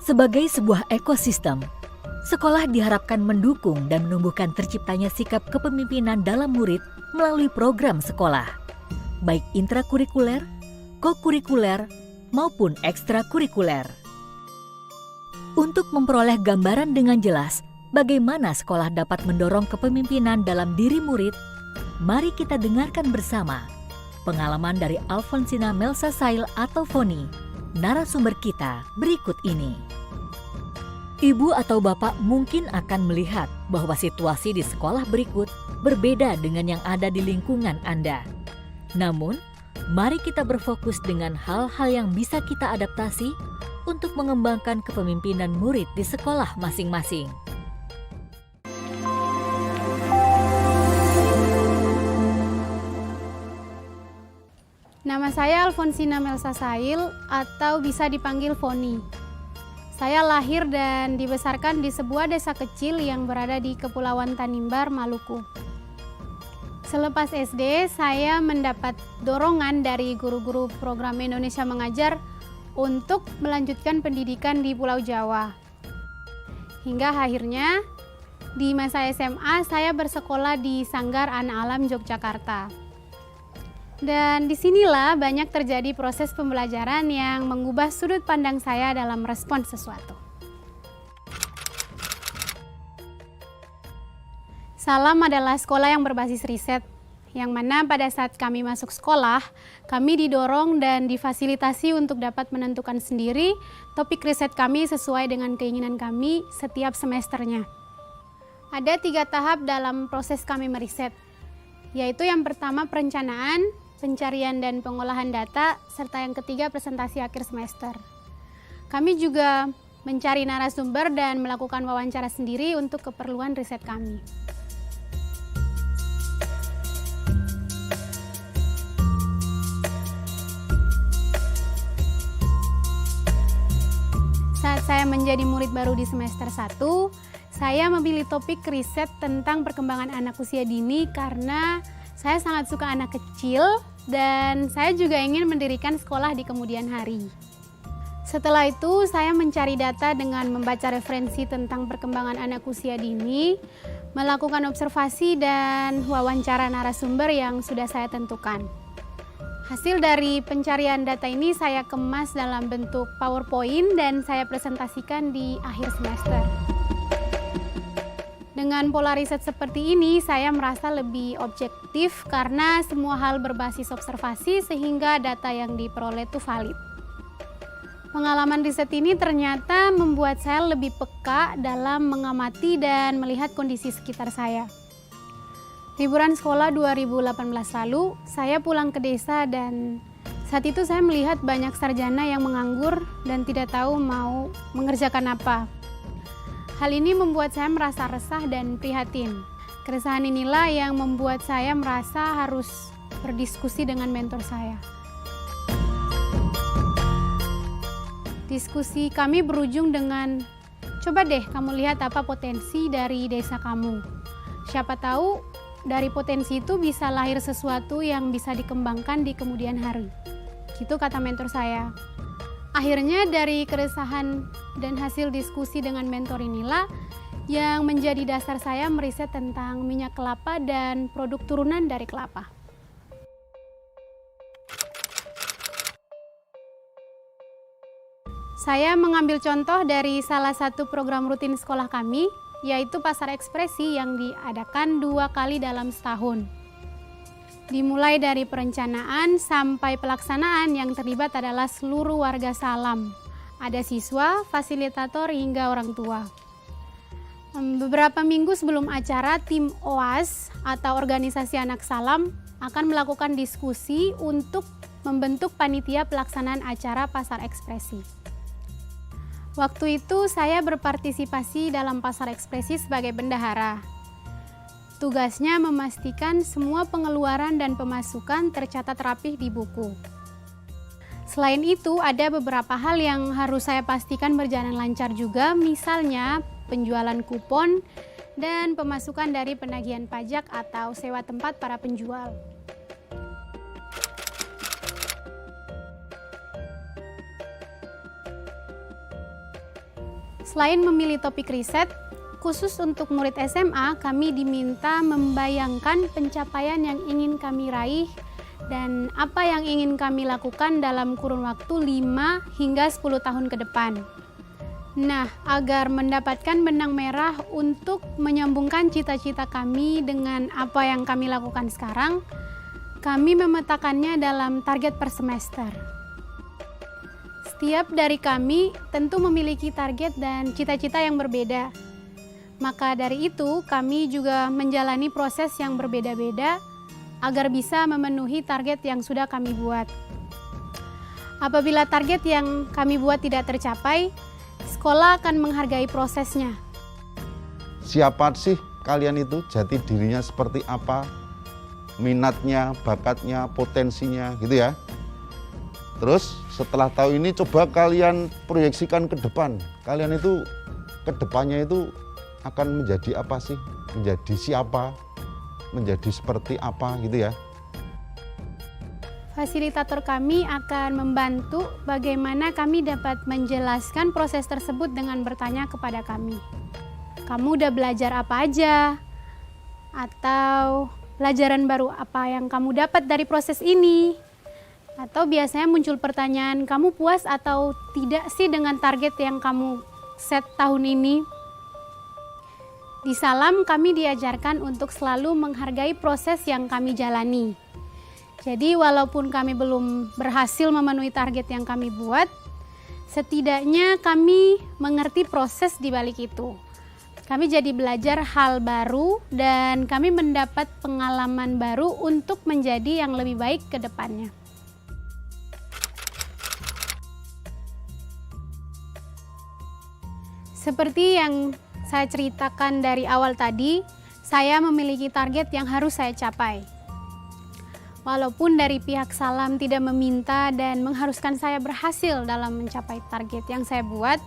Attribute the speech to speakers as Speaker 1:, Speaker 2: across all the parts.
Speaker 1: Sebagai sebuah ekosistem, sekolah diharapkan mendukung dan menumbuhkan terciptanya sikap kepemimpinan dalam murid melalui program sekolah, baik intrakurikuler, kokurikuler, maupun ekstrakurikuler. Untuk memperoleh gambaran dengan jelas bagaimana sekolah dapat mendorong kepemimpinan dalam diri murid, mari kita dengarkan bersama pengalaman dari Alfonsina Melsasail atau Foni, narasumber kita berikut ini. Ibu atau bapak mungkin akan melihat bahwa situasi di sekolah berikut berbeda dengan yang ada di lingkungan Anda. Namun, mari kita berfokus dengan hal-hal yang bisa kita adaptasi untuk mengembangkan kepemimpinan murid di sekolah masing-masing.
Speaker 2: Nama saya Alfonsina Melsasail atau bisa dipanggil Foni. Saya lahir dan dibesarkan di sebuah desa kecil yang berada di Kepulauan Tanimbar, Maluku. Selepas SD, saya mendapat dorongan dari guru-guru program Indonesia Mengajar untuk melanjutkan pendidikan di Pulau Jawa. Hingga akhirnya, di masa SMA, saya bersekolah di Sanggar Anak Alam Yogyakarta. Dan disinilah banyak terjadi proses pembelajaran yang mengubah sudut pandang saya dalam merespon sesuatu. Salam adalah sekolah yang berbasis riset, yang mana pada saat kami masuk sekolah, kami didorong dan difasilitasi untuk dapat menentukan sendiri topik riset kami sesuai dengan keinginan kami setiap semesternya. Ada 3 tahap dalam proses kami meriset, yaitu yang pertama perencanaan, pencarian dan pengolahan data, serta yang ketiga presentasi akhir semester. Kami juga mencari narasumber dan melakukan wawancara sendiri untuk keperluan riset kami. Saat saya menjadi murid baru di semester 1, saya memilih topik riset tentang perkembangan anak usia dini karena saya sangat suka anak kecil dan saya juga ingin mendirikan sekolah di kemudian hari. Setelah itu, saya mencari data dengan membaca referensi tentang perkembangan anak usia dini, melakukan observasi dan wawancara narasumber yang sudah saya tentukan. Hasil dari pencarian data ini saya kemas dalam bentuk PowerPoint dan saya presentasikan di akhir semester. Dengan pola riset seperti ini, saya merasa lebih objektif karena semua hal berbasis observasi sehingga data yang diperoleh itu valid. Pengalaman riset ini ternyata membuat saya lebih peka dalam mengamati dan melihat kondisi sekitar saya. Liburan sekolah 2018 lalu, saya pulang ke desa dan saat itu saya melihat banyak sarjana yang menganggur dan tidak tahu mau mengerjakan apa. Hal ini membuat saya merasa resah dan prihatin. Keresahan inilah yang membuat saya merasa harus berdiskusi dengan mentor saya. Diskusi kami berujung dengan, coba deh kamu lihat apa potensi dari desa kamu. Siapa tahu dari potensi itu bisa lahir sesuatu yang bisa dikembangkan di kemudian hari. Gitu kata mentor saya. Akhirnya dari keresahan dan hasil diskusi dengan mentor inilah yang menjadi dasar saya meriset tentang minyak kelapa dan produk turunan dari kelapa. Saya mengambil contoh dari salah satu program rutin sekolah kami, yaitu pasar ekspresi yang diadakan 2 kali dalam setahun. Dimulai dari perencanaan sampai pelaksanaan yang terlibat adalah seluruh warga Salam. Ada siswa, fasilitator, hingga orang tua. Beberapa minggu sebelum acara, tim OAS atau Organisasi Anak Salam akan melakukan diskusi untuk membentuk panitia pelaksanaan acara pasar ekspresi. Waktu itu saya berpartisipasi dalam pasar ekspresi sebagai bendahara. Tugasnya memastikan semua pengeluaran dan pemasukan tercatat rapih di buku. Selain itu, ada beberapa hal yang harus saya pastikan berjalan lancar juga, misalnya penjualan kupon dan pemasukan dari penagihan pajak atau sewa tempat para penjual. Selain memilih topik riset, khusus untuk murid SMA, kami diminta membayangkan pencapaian yang ingin kami raih dan apa yang ingin kami lakukan dalam kurun waktu 5 hingga 10 tahun ke depan. Nah, agar mendapatkan benang merah untuk menyambungkan cita-cita kami dengan apa yang kami lakukan sekarang, kami memetakannya dalam target per semester. Setiap dari kami tentu memiliki target dan cita-cita yang berbeda. Maka dari itu, kami juga menjalani proses yang berbeda-beda agar bisa memenuhi target yang sudah kami buat. Apabila target yang kami buat tidak tercapai, sekolah akan menghargai prosesnya.
Speaker 3: Siapa sih kalian itu? Jati dirinya seperti apa? Minatnya, bakatnya, potensinya, gitu ya. Terus setelah tahu ini, coba kalian proyeksikan ke depan. Kalian itu ke depannya itu akan menjadi apa sih? Menjadi siapa? Menjadi seperti apa gitu ya.
Speaker 2: Fasilitator kami akan membantu bagaimana kami dapat menjelaskan proses tersebut dengan bertanya kepada kami. Kamu udah belajar apa aja? Atau pelajaran baru apa yang kamu dapat dari proses ini? Atau biasanya muncul pertanyaan, kamu puas atau tidak sih dengan target yang kamu set tahun ini? Di Salam kami diajarkan untuk selalu menghargai proses yang kami jalani. Jadi walaupun kami belum berhasil memenuhi target yang kami buat, setidaknya kami mengerti proses di balik itu. Kami jadi belajar hal baru dan kami mendapat pengalaman baru untuk menjadi yang lebih baik ke depannya. Seperti yang saya ceritakan dari awal tadi, saya memiliki target yang harus saya capai. Walaupun dari pihak Salam tidak meminta dan mengharuskan saya berhasil dalam mencapai target yang saya buat,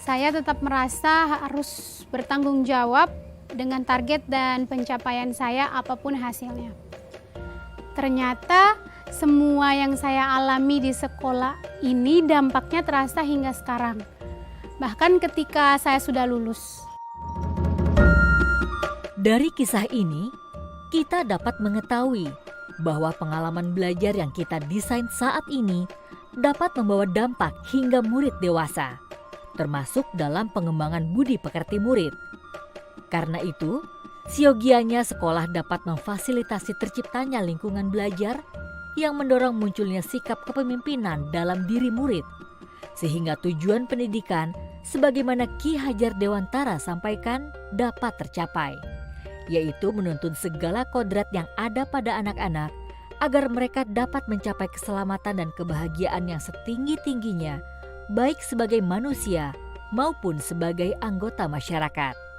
Speaker 2: saya tetap merasa harus bertanggung jawab dengan target dan pencapaian saya apapun hasilnya. Ternyata semua yang saya alami di sekolah ini dampaknya terasa hingga sekarang. Bahkan ketika saya sudah lulus.
Speaker 1: Dari kisah ini, kita dapat mengetahui bahwa pengalaman belajar yang kita desain saat ini dapat membawa dampak hingga murid dewasa, termasuk dalam pengembangan budi pekerti murid. Karena itu, siogianya sekolah dapat memfasilitasi terciptanya lingkungan belajar yang mendorong munculnya sikap kepemimpinan dalam diri murid, sehingga tujuan pendidikan sebagaimana Ki Hajar Dewantara sampaikan dapat tercapai, yaitu menuntun segala kodrat yang ada pada anak-anak agar mereka dapat mencapai keselamatan dan kebahagiaan yang setinggi-tingginya, baik sebagai manusia maupun sebagai anggota masyarakat.